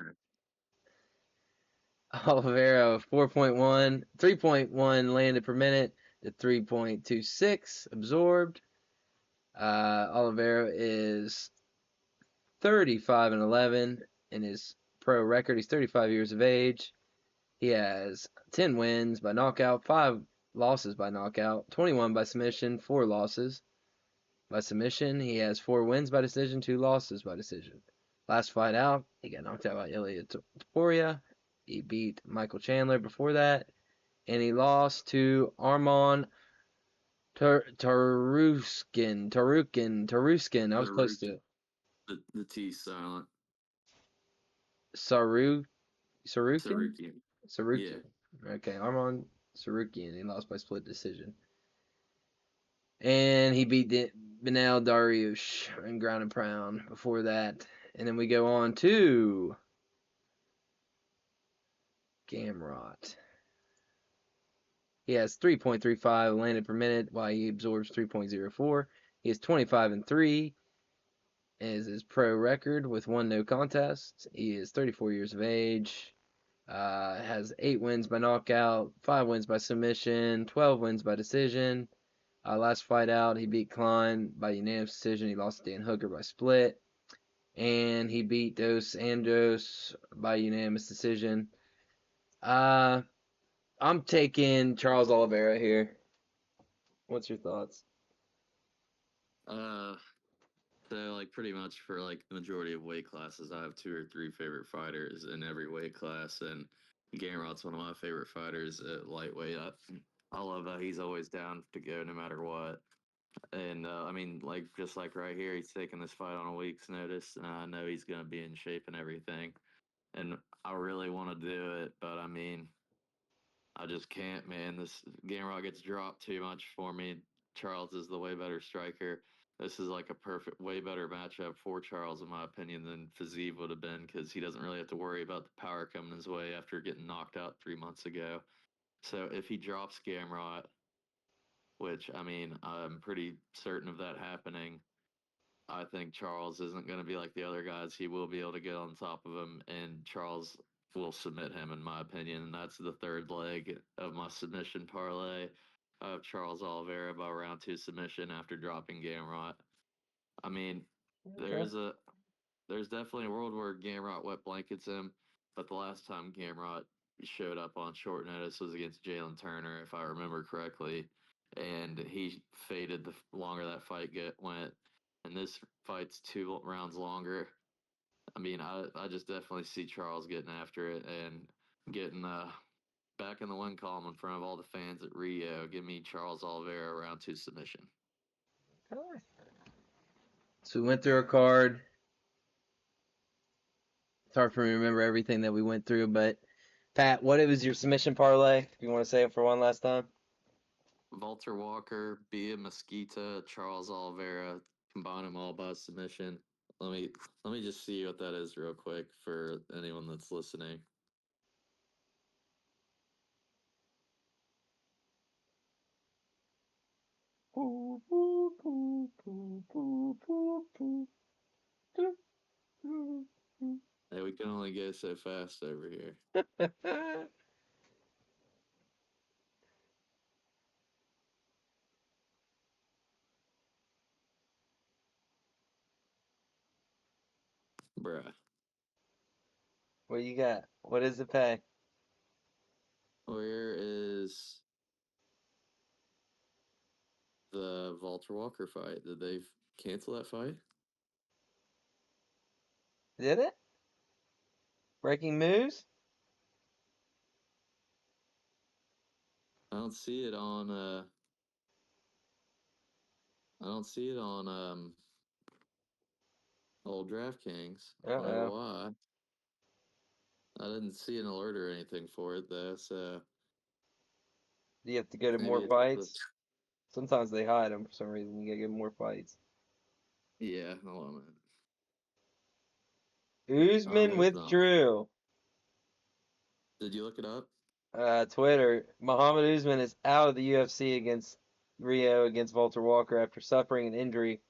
Oliveira 4.1, 3.1 landed per minute to 3.26 absorbed. Oliveira is 35-11 in his pro record. He's 35 years of age. He has 10 wins by knockout, 5 losses by knockout, 21 by submission, 4 losses by submission. He has 4 wins by decision, 2 losses by decision. Last fight out, he got knocked out by Ilya Taporia. He beat Michael Chandler before that, and he lost to Arman Taruskin. I was close Sarukian. to The T silent. Saru Sarukin. Sarukian. Yeah. Sarukian. Okay, Arman Sarukian. He lost by split decision. And he beat Benel Dariush in ground and pound before that. And then we go on to Gamrot. He has 3.35 landed per minute while he absorbs 3.04. He is 25-3 is his pro record with one no contest. He is 34 years of age. Has 8 wins by knockout, 5 wins by submission, 12 wins by decision. Last fight out, he beat Klein by unanimous decision. He lost to Dan Hooker by split. And he beat Dos Anjos by unanimous decision. I'm taking Charles Oliveira here. What's your thoughts? So like pretty much for like the majority of weight classes, I have 2 or 3 favorite fighters in every weight class, and Gamrot's one of my favorite fighters at lightweight. I love that he's always down to go no matter what. And I mean, like just like right here, he's taking this fight on a week's notice, and I know he's gonna be in shape and everything. And I really want to do it, but I mean, I just can't, man. This Gamrot gets dropped too much for me. Charles is the way better striker. This is like a perfect, way better matchup for Charles, in my opinion, than Fiziev would have been because he doesn't really have to worry about the power coming his way after getting knocked out 3 months ago. So if he drops Gamrot, which I mean, I'm pretty certain of that happening, I think Charles isn't going to be like the other guys. He will be able to get on top of him, and Charles will submit him, in my opinion. And that's the third leg of my submission parlay of Charles Oliveira by round 2 submission after dropping Gamrot. I mean, Okay. there's definitely a world where Gamrot wet blankets him, but the last time Gamrot showed up on short notice was against Jalen Turner, if I remember correctly, and he faded the longer that fight went. And this fight's 2 rounds longer. I mean, I just definitely see Charles getting after it and getting back in the win column in front of all the fans at Rio. Give me Charles Oliveira round 2 submission. So we went through our card. It's hard for me to remember everything that we went through, but Pat, what was your submission parlay? If you want to say it for one last time. Walter Walker, Bia Mesquita, Charles Oliveira, combine them all by submission. Let me just see what that is real quick for anyone that's listening. Hey, we can only go so fast over here. Bruh. What you got? What does it pay? Where is the Walter Walker fight? Did they cancel that fight? Did it? Breaking news? I don't see it on I don't see it on old DraftKings. I don't know Uh-oh. why. I didn't see an alert or anything for it though, so Do you have to go to maybe more it's fights? Sometimes they hide them for some reason. You gotta get more fights. yeah, hold on a minute. Usman There's not. withdrew. Did you look it up? Twitter. Muhammad Usman is out of the UFC against Rio against Walter Walker after suffering an injury.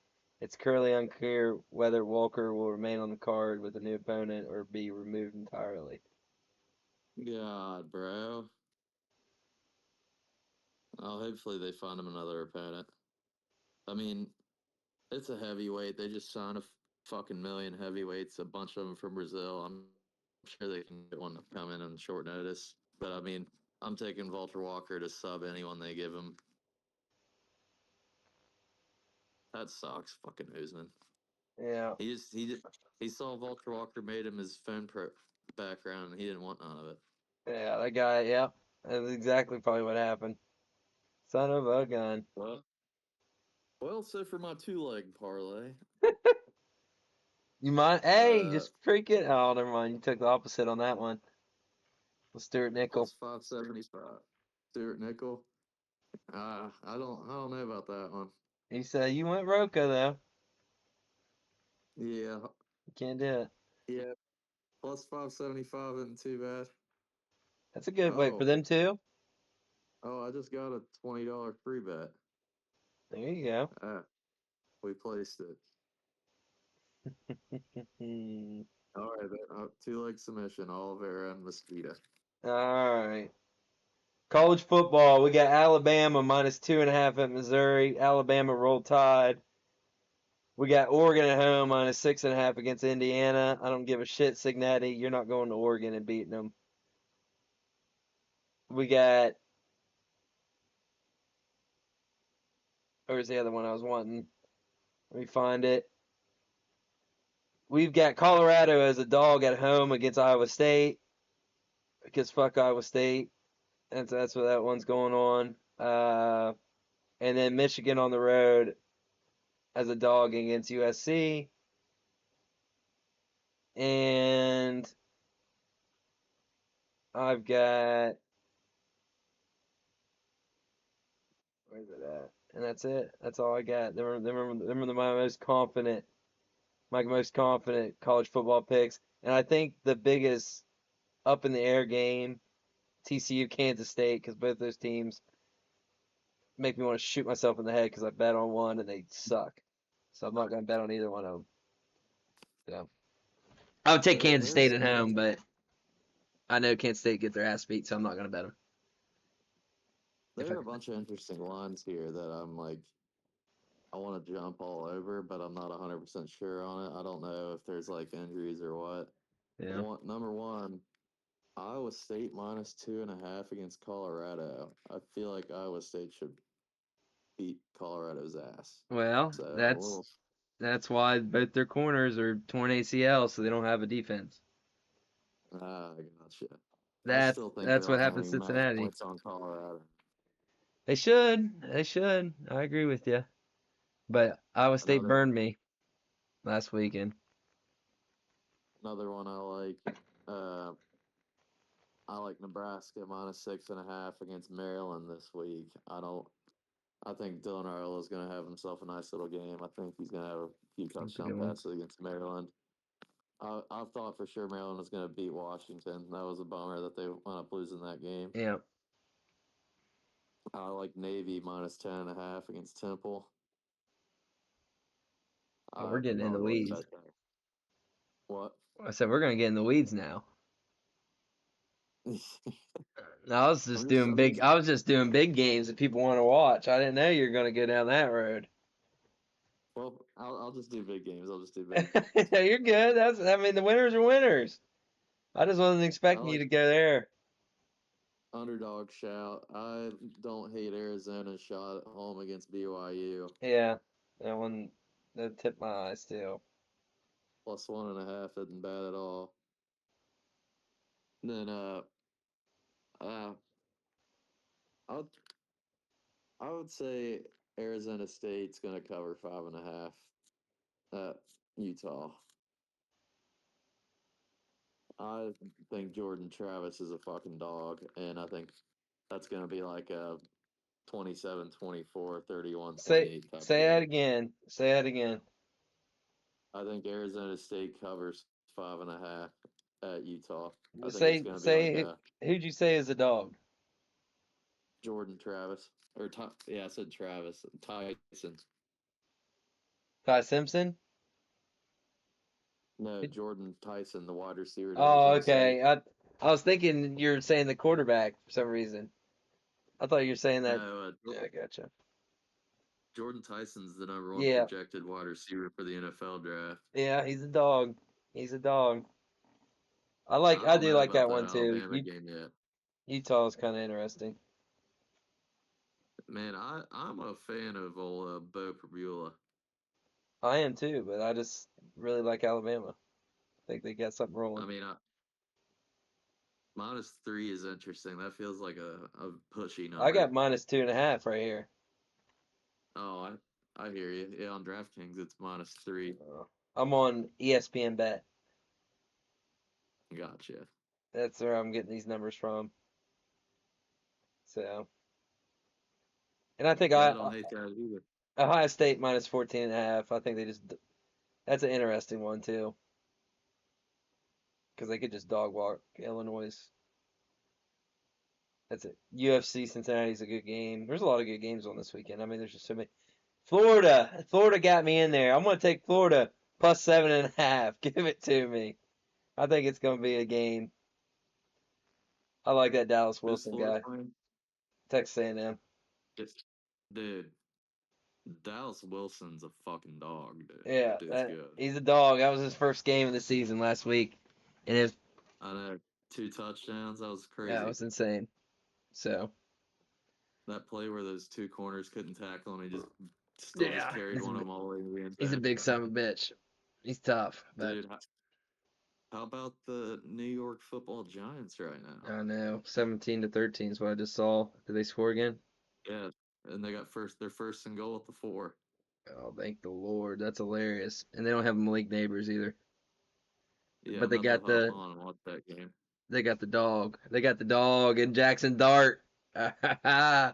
It's currently unclear whether Walker will remain on the card with a new opponent or be removed entirely. God, bro. Oh, hopefully they find him another opponent. I mean, it's a heavyweight. They just signed a fucking million heavyweights, a bunch of them from Brazil. I'm sure they can get one to come in on short notice. But I mean, I'm taking Walter Walker to sub anyone they give him. That sucks, fucking Usman. Yeah. He saw Walter Walker made him his phone background, and he didn't want none of it. Yeah, that guy, yeah. That's exactly probably what happened. Son of a gun. Well, so for my 2-leg parlay, You mind? Hey, uh, just freak it. Oh, never mind. You took the opposite on that one. With Stuart Nickel. plus 575. Stuart Nickel. I don't know about that one. You said you went Roca though. Yeah, You can't do it. yeah. Plus 575 isn't too bad. That's a good wait for Oh, them too. I just got a $20 free bet. There you go. Ah, we placed it. All right, two-leg submission, Oliveira and Mosquito. All right. College football. We got Alabama -2.5 at Missouri. Alabama roll tide. We got Oregon at home -6.5 against Indiana. I don't give a shit, Cincinnati. You're not going to Oregon and beating them. We got. Where's the other one I was wanting? Let me find it. We've got Colorado as a dog at home against Iowa State. Because fuck Iowa State. That's what that one's going on. And then Michigan on the road as a dog against USC. And I've got. Where's it at? And that's it. That's all I got. Them are my most confident college football picks. And I think the biggest up in the air game, TCU, Kansas State, because both those teams make me want to shoot myself in the head because I bet on one and they suck. So I'm not going to bet on either one of them. So I would take Kansas There's State at some home, but I know Kansas State get their ass beat, so I'm not going to bet them. If there I are a could. bunch of interesting lines here that I'm like, I want to jump all over, but I'm not 100% sure on it. I don't know if there's like injuries or what. Yeah. Number one, Iowa State -2.5 against Colorado. I feel like Iowa State should beat Colorado's ass. Well, So a little, that's why both their corners are torn ACL, so they don't have a defense. I gotcha. I That's still think that's they're what on happened to winning match Cincinnati. points on Colorado. They should. They should. I agree with you. But Iowa State Another burned me last weekend. another one I like. Uh, I like Nebraska -6.5 against Maryland this week. I think Dylan Arlo is going to have himself a nice little game. I think he's going to have a few That's a touchdown good one. passes against Maryland. I thought for sure Maryland was going to beat Washington. That was a bummer that they wound up losing that game. Yeah. I like Navy -10.5 against Temple. Oh, we're I getting in the probably wouldn't weeds. bet that. What? I said we're gonna get in the weeds now. No, I was just doing I'm big. just I was just doing big games that people want to watch. I didn't know you were gonna go down that road. Well, I'll just do big games. I'll just do big. You're good. I mean, the winners are winners. I just wasn't I expecting you like to go there. underdog shout. I don't hate Arizona's shot at home against BYU. Yeah, that one that tipped my eyes too. +1.5 isn't bad at all. Then uh I would I would say Arizona State's gonna cover 5.5 at Utah. I think Jordan Travis is a fucking dog, and I think that's gonna be like a 27-24, 31-28 type Say that game. again. Say that again. I think Arizona State covers 5.5 at Utah. I think it's Say gonna be like say a who'd you say is a dog? Jordan Travis or yeah, I said Travis Tyson. Ty Simpson? No, Jordan Tyson, the wide receiver at Oh, Arizona State. okay. I was thinking you're saying the quarterback for some reason. I thought you were saying that. No, Yeah, I gotcha. Jordan Tyson's the number one Yeah, projected wide receiver for the NFL draft. yeah, he's a dog. He's a dog. I I don't do know like about that that one too. Alabama game yet. Utah is kind of interesting. Man, I'm a fan of old Bo Prabula. I am too, but I just really like Alabama. I think they got something I rolling. mean, -3 is interesting. That feels like a pushy I number. got -2.5 right here. Oh, I hear you. Yeah, on DraftKings it's -3. I'm on ESPN Bet. Gotcha. That's where I'm getting these numbers from. So, and I think Yeah, I don't hate that either. Ohio State minus 14.5. I think that's an interesting one too, because they could just dog walk Illinois. That's it. UFC Cincinnati's a good game. There's a lot of good games on this weekend. I mean, there's just so many. Florida got me in there. I'm gonna take Florida plus 7.5. Give it to me. I think it's gonna be a game. I like that Dallas Who's Wilson Florida guy. playing? Texas A&M. It's, dude, Dallas Wilson's a fucking dog, dude. Yeah, That dude's good. he's a dog. That was his first game of the season last week, and I know 2 touchdowns. That was yeah, it crazy. was insane. So That play where those two corners couldn't tackle him, he just still just yeah, carried one of them all the way to the end he's a zone. big son of a bitch. He's tough, but Dude, how about the New York Football Giants right now? I know 17-13 is what I just saw. Did they score again? Yeah, and they got their first and goal at the 4. Oh, thank the Lord. That's hilarious. And they don't have Malik Neighbors either. Yeah, But I'm about to hop on and watch that game. they got the dog. They got the dog and Jackson Dart. Yeah,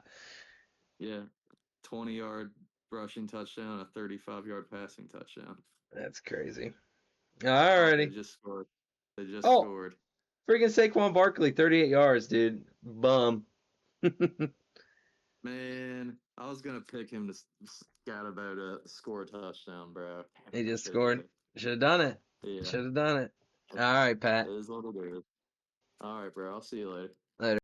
20-yard rushing touchdown, a 35-yard passing touchdown. That's crazy. Oh, they Alrighty. just scored. They just Oh, scored. freaking Saquon Barkley, 38 yards, dude. Bum. Man, I was gonna pick him to scat about a score a touchdown, bro. Damn He it, I just should have did scored. it. Should have done it. Yeah, Should have done it. it All right, Pat. is what it is. All right, bro. I'll see you later. Later.